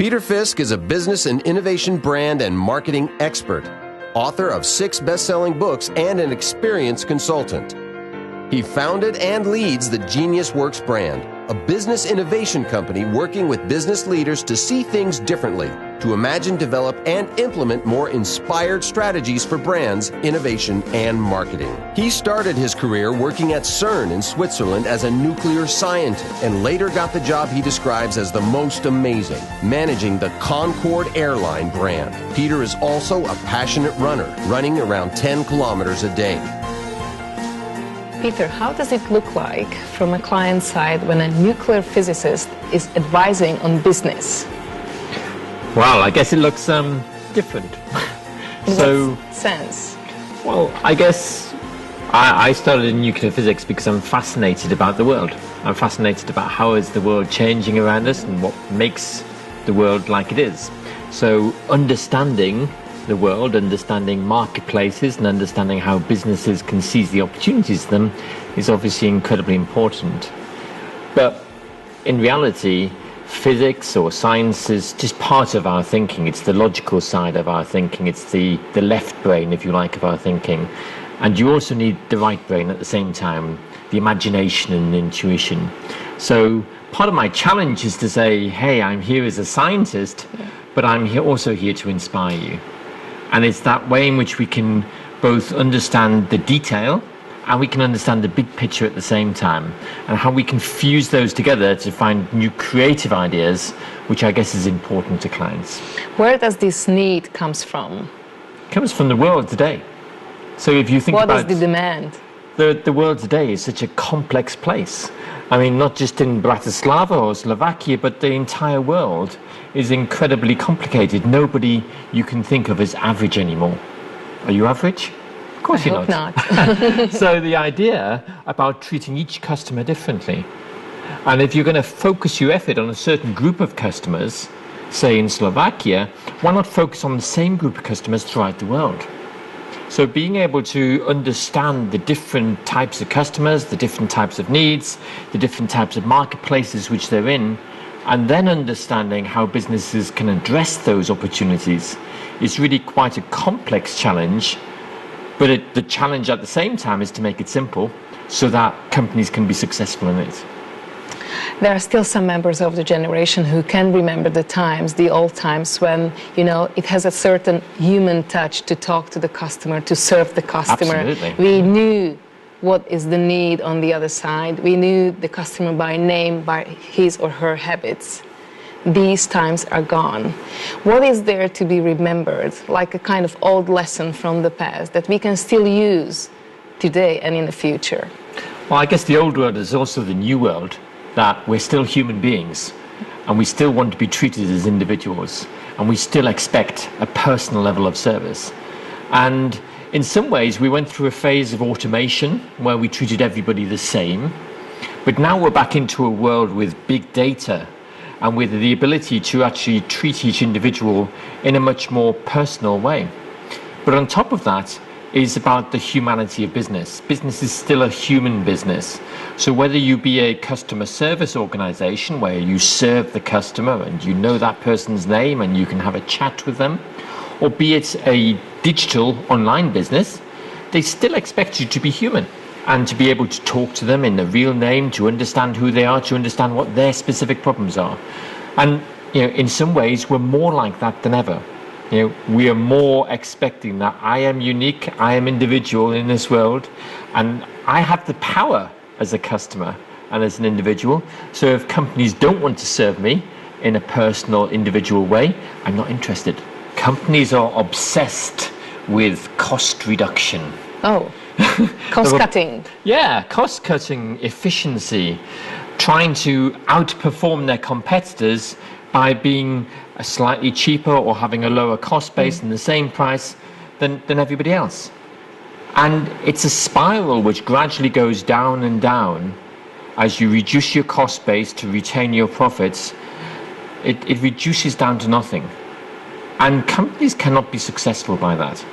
Peter Fisk is a business and innovation brand and marketing expert, author of 6 best-selling books, and an experienced consultant. He founded and leads the Genius Works brand, a business innovation company working with business leaders to see things differently, to imagine, develop, and implement more inspired strategies for brands, innovation, and marketing. He started his career working at CERN in Switzerland as a nuclear scientist and later got the job he describes as the most amazing, managing the Concorde airline brand. Peter is also a passionate runner, running around 10 kilometers a day. Peter, how does it look like from a client side when a nuclear physicist is advising on business? Well, I guess it looks different. In what sense? Well, I guess I started in nuclear physics because I'm fascinated about the world. I'm fascinated about how is the world changing around us and what makes the world like it is. So understanding the world, understanding marketplaces and understanding how businesses can seize the opportunities of them is obviously incredibly important. But in reality, physics or science is just part of our thinking. It's the logical side of our thinking. It's the left brain, if you like, of our thinking. And you also need the right brain at the same time, the imagination and intuition. So part of my challenge is to say, hey, I'm here as a scientist, but I'm also here to inspire you. And it's that way in which we can both understand the detail and we can understand the big picture at the same time, and how we can fuse those together to find new creative ideas, which I guess is important to clients. Where does this need comes from? It comes from the world today. So if you think about what is the demand? The world today is such a complex place. I mean, not just in Bratislava or Slovakia, but the entire world is incredibly complicated. Nobody you can think of as average anymore. Are you average? Of course you're not. So the idea about treating each customer differently, and if you're going to focus your effort on a certain group of customers, say in Slovakia, why not focus on the same group of customers throughout the world? So being able to understand the different types of customers, the different types of needs, the different types of marketplaces which they're in, and then understanding how businesses can address those opportunities is really quite a complex challenge. But the challenge at the same time is to make it simple so that companies can be successful in it. There are still some members of the generation who can remember the times, the old times, when, you know, it has a certain human touch to talk to the customer, to serve the customer. Absolutely. We knew what is the need on the other side. We knew the customer by name, by his or her habits. These times are gone. What is there to be remembered, like a kind of old lesson from the past that we can still use today and in the future? Well, I guess the old world is also the new world, that we're still human beings and we still want to be treated as individuals and we still expect a personal level of service. And in some ways we went through a phase of automation where we treated everybody the same, but now we're back into a world with big data and with the ability to actually treat each individual in a much more personal way. But on top of that is about the humanity of business. Business is still a human business. So whether you be a customer service organization where you serve the customer and you know that person's name and you can have a chat with them, or be it a digital online business, they still expect you to be human and to be able to talk to them in the real name, to understand who they are, to understand what their specific problems are. And in some ways, we're more like that than ever. We are more expecting that I am unique, I am individual in this world, and I have the power as a customer and as an individual. So if companies don't want to serve me in a personal, individual way, I'm not interested. Companies are obsessed with cost reduction. Oh, cost cutting. Yeah, cost cutting, efficiency, trying to outperform their competitors by being slightly cheaper or having a lower cost base and the same price than everybody else. And it's a spiral which gradually goes down and down as you reduce your cost base to retain your profits. It reduces down to nothing. And companies cannot be successful by that.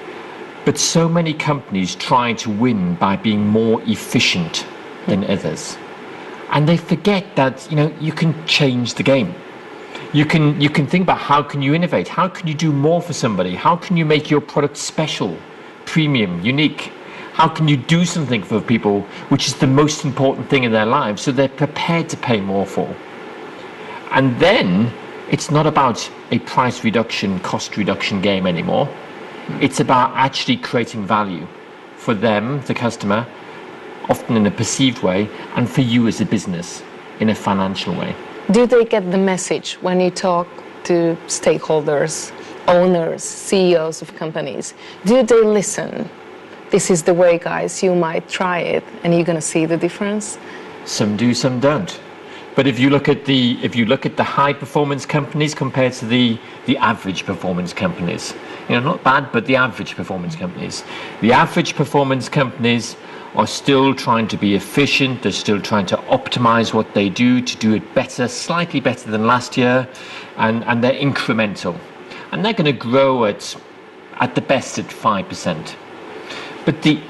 But so many companies try to win by being more efficient than others. And they forget that, you can change the game. You can think about how can you innovate? How can you do more for somebody? How can you make your product special, premium, unique? How can you do something for people which is the most important thing in their lives so they're prepared to pay more for? And then it's not about a price reduction, cost reduction game anymore. It's about actually creating value for them, the customer, often in a perceived way, and for you as a business in a financial way. Do they get the message when you talk to stakeholders, owners, CEOs of companies? Do they listen? This is the way, guys, you might try it and you're going to see the difference? Some do, some don't. But if you look at the high performance companies compared to the average performance companies, not bad, but the average performance companies. The average performance companies are still trying to be efficient. They're still trying to optimize what they do to do it better, slightly better than last year, and they're incremental. And they're going to grow at the best at 5%. But the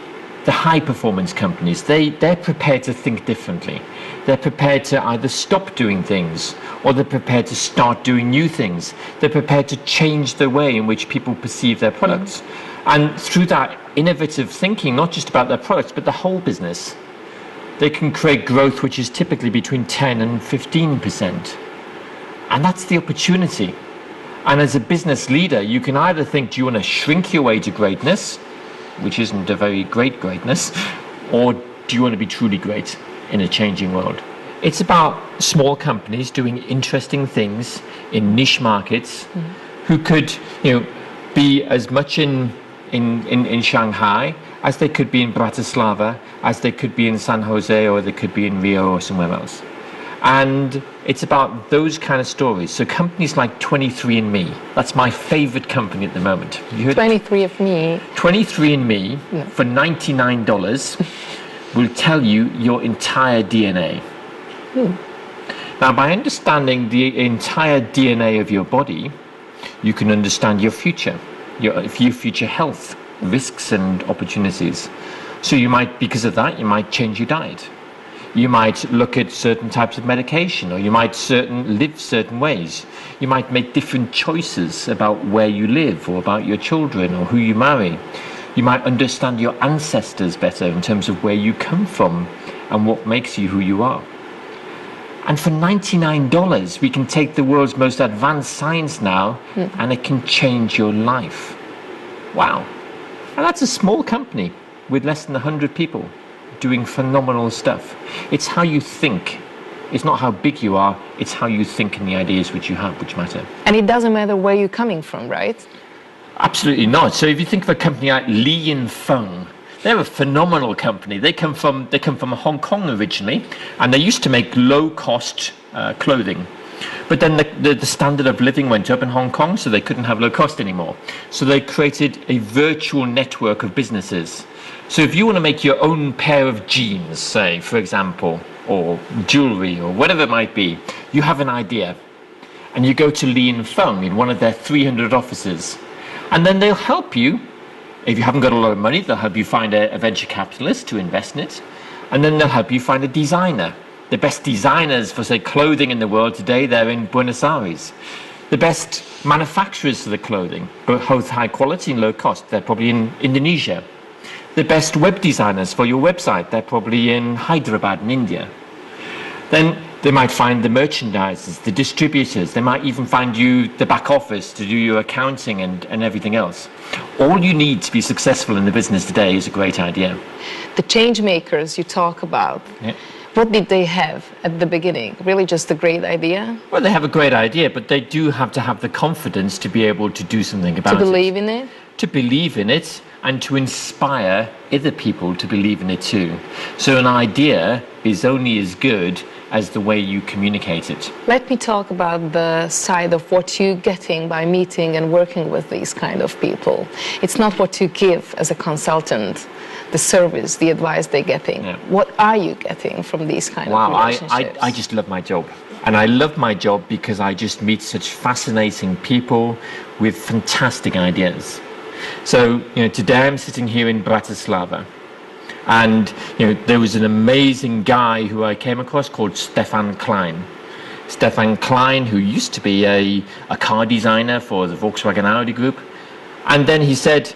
high performance companies, they're prepared to think differently. They're prepared to either stop doing things or they're prepared to start doing new things. They're prepared to change the way in which people perceive their products. And through that innovative thinking, not just about their products, but the whole business, they can create growth which is typically between 10 and 15%. And that's the opportunity. And as a business leader, you can either think, do you want to shrink your way to greatness, which isn't a very great greatness, or do you want to be truly great in a changing world? It's about small companies doing interesting things in niche markets who could, be as much in Shanghai as they could be in Bratislava, as they could be in San Jose, or they could be in Rio or somewhere else. And it's about those kind of stories. So companies like 23andMe, that's my favorite company at the moment. 23andMe. 23andMe for $99 will tell you your entire DNA. Now, by understanding the entire DNA of your body, you can understand your future, your future health, risks and opportunities. So you might, because of that, you might change your diet. You might look at certain types of medication, or you might live certain ways. You might make different choices about where you live, or about your children, or who you marry. You might understand your ancestors better in terms of where you come from and what makes you who you are. And for $99, we can take the world's most advanced science now, and it can change your life. Wow. And that's a small company with less than 100 people doing phenomenal stuff. It's how you think. It's not how big you are, it's how you think and the ideas which you have which matter. And it doesn't matter where you're coming from, right? Absolutely not. So if you think of a company like Li & Fung, they're a phenomenal company. They come from Hong Kong originally, and they used to make low-cost clothing. But then the standard of living went up in Hong Kong, so they couldn't have low cost anymore. So they created a virtual network of businesses. So if you want to make your own pair of jeans, say, for example, or jewelry, or whatever it might be, you have an idea. And you go to Li & Fung in one of their 300 offices. And then they'll help you. If you haven't got a lot of money, they'll help you find a venture capitalist to invest in it. And then they'll help you find a designer. The best designers for, say, clothing in the world today, they're in Buenos Aires. The best manufacturers for the clothing, both high quality and low cost, they're probably in Indonesia. The best web designers for your website, they're probably in Hyderabad in India. Then they might find the merchandisers, the distributors. They might even find you the back office to do your accounting and everything else. All you need to be successful in the business today is a great idea. The change makers you talk about, what did they have at the beginning? Really just a great idea? Well, they have a great idea, but they do have to have the confidence to be able to do something about it. To believe in it? To believe in it and to inspire other people to believe in it too. So an idea is only as good as the way you communicate it. Let me talk about the side of what you're getting by meeting and working with these kind of people. It's not what you give as a consultant, the service, the advice they're getting. Yeah. What are you getting from these kind of relationships? I just love my job. And I love my job because I just meet such fascinating people with fantastic ideas. So, today I'm sitting here in Bratislava. And, there was an amazing guy who I came across called Stefan Klein. Stefan Klein, who used to be a car designer for the Volkswagen Audi group. And then he said,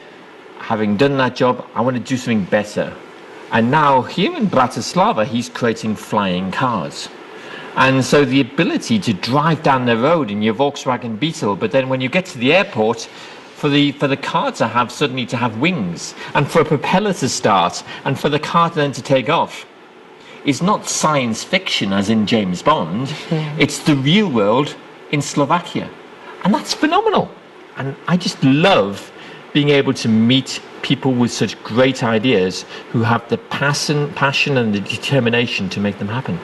having done that job, I want to do something better. And now here in Bratislava, he's creating flying cars. And so the ability to drive down the road in your Volkswagen Beetle, but then when you get to the airport, for the car to have suddenly to have wings, and for a propeller to start, and for the car to then to take off, is not science fiction as in James Bond. It's the real world in Slovakia. And that's phenomenal. And I just love being able to meet people with such great ideas who have the passion and the determination to make them happen.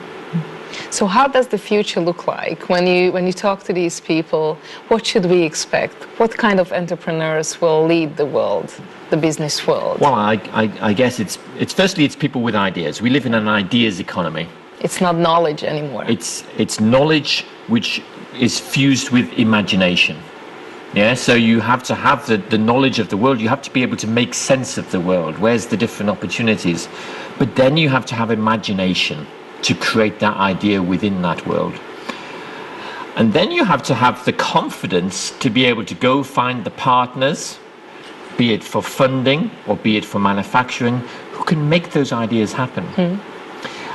So how does the future look like? When you talk to these people, what should we expect? What kind of entrepreneurs will lead the world, the business world? Well, I guess it's firstly, it's people with ideas. We live in an ideas economy. It's not knowledge anymore. It's knowledge which is fused with imagination. Yeah, so you have to have the knowledge of the world. You have to be able to make sense of the world. Where's the different opportunities? But then you have to have imagination to create that idea within that world. And then you have to have the confidence to be able to go find the partners, be it for funding or be it for manufacturing, who can make those ideas happen.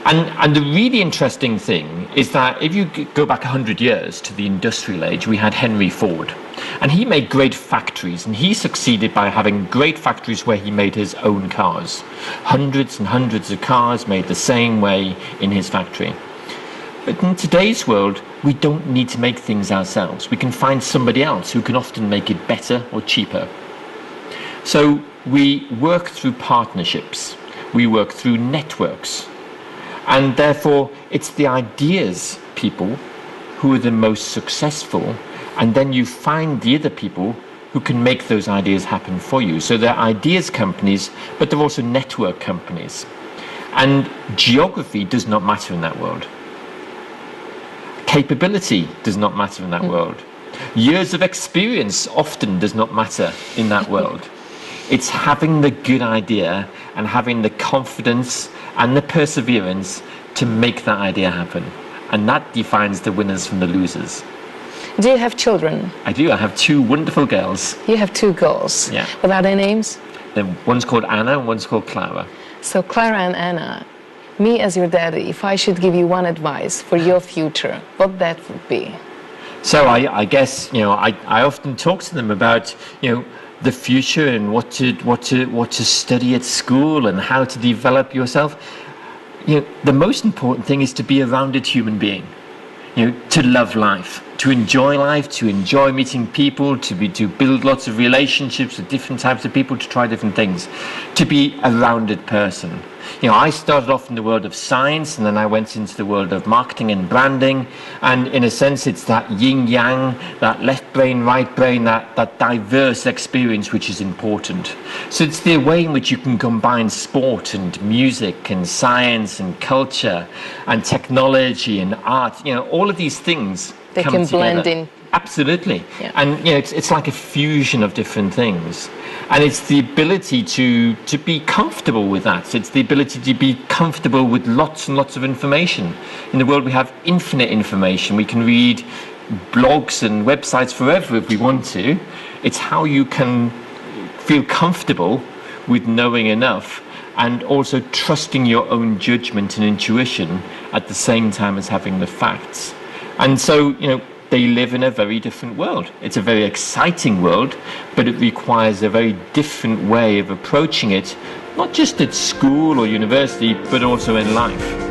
And the really interesting thing is that if you go back 100 years to the industrial age, we had Henry Ford. And he made great factories, and he succeeded by having great factories where he made his own cars. Hundreds and hundreds of cars made the same way in his factory. But in today's world, we don't need to make things ourselves. We can find somebody else who can often make it better or cheaper. So we work through partnerships. We work through networks. And therefore, it's the ideas people who are the most successful, and then you find the other people who can make those ideas happen for you. So they're ideas companies, but they're also network companies. And geography does not matter in that world. Capability does not matter in that world. Years of experience often does not matter in that world. It's having the good idea and having the confidence and the perseverance to make that idea happen. And that defines the winners from the losers. Do you have children? I do. I have two wonderful girls. You have two girls? Yeah. What are their names? One's called Anna and one's called Clara. So Clara and Anna, me as your daddy, if I should give you one advice for your future, what that would be? So I guess, I often talk to them about, the future and what to study at school and how to develop yourself. The most important thing is to be a rounded human being. To love life, to enjoy meeting people, to build lots of relationships with different types of people, to try different things, to be a rounded person. I started off in the world of science, and then I went into the world of marketing and branding, and in a sense it's that yin-yang, that left brain, right brain, that diverse experience which is important. So it's the way in which you can combine sport and music and science and culture and technology and art, all of these things they come can together. Blend in. Absolutely. Yeah. And it's like a fusion of different things. And it's the ability to be comfortable with that. It's the ability to be comfortable with lots and lots of information. In the world we have infinite information. We can read blogs and websites forever if we want to. It's how you can feel comfortable with knowing enough and also trusting your own judgment and intuition at the same time as having the facts. And so, they live in a very different world. It's a very exciting world, but it requires a very different way of approaching it, not just at school or university, but also in life.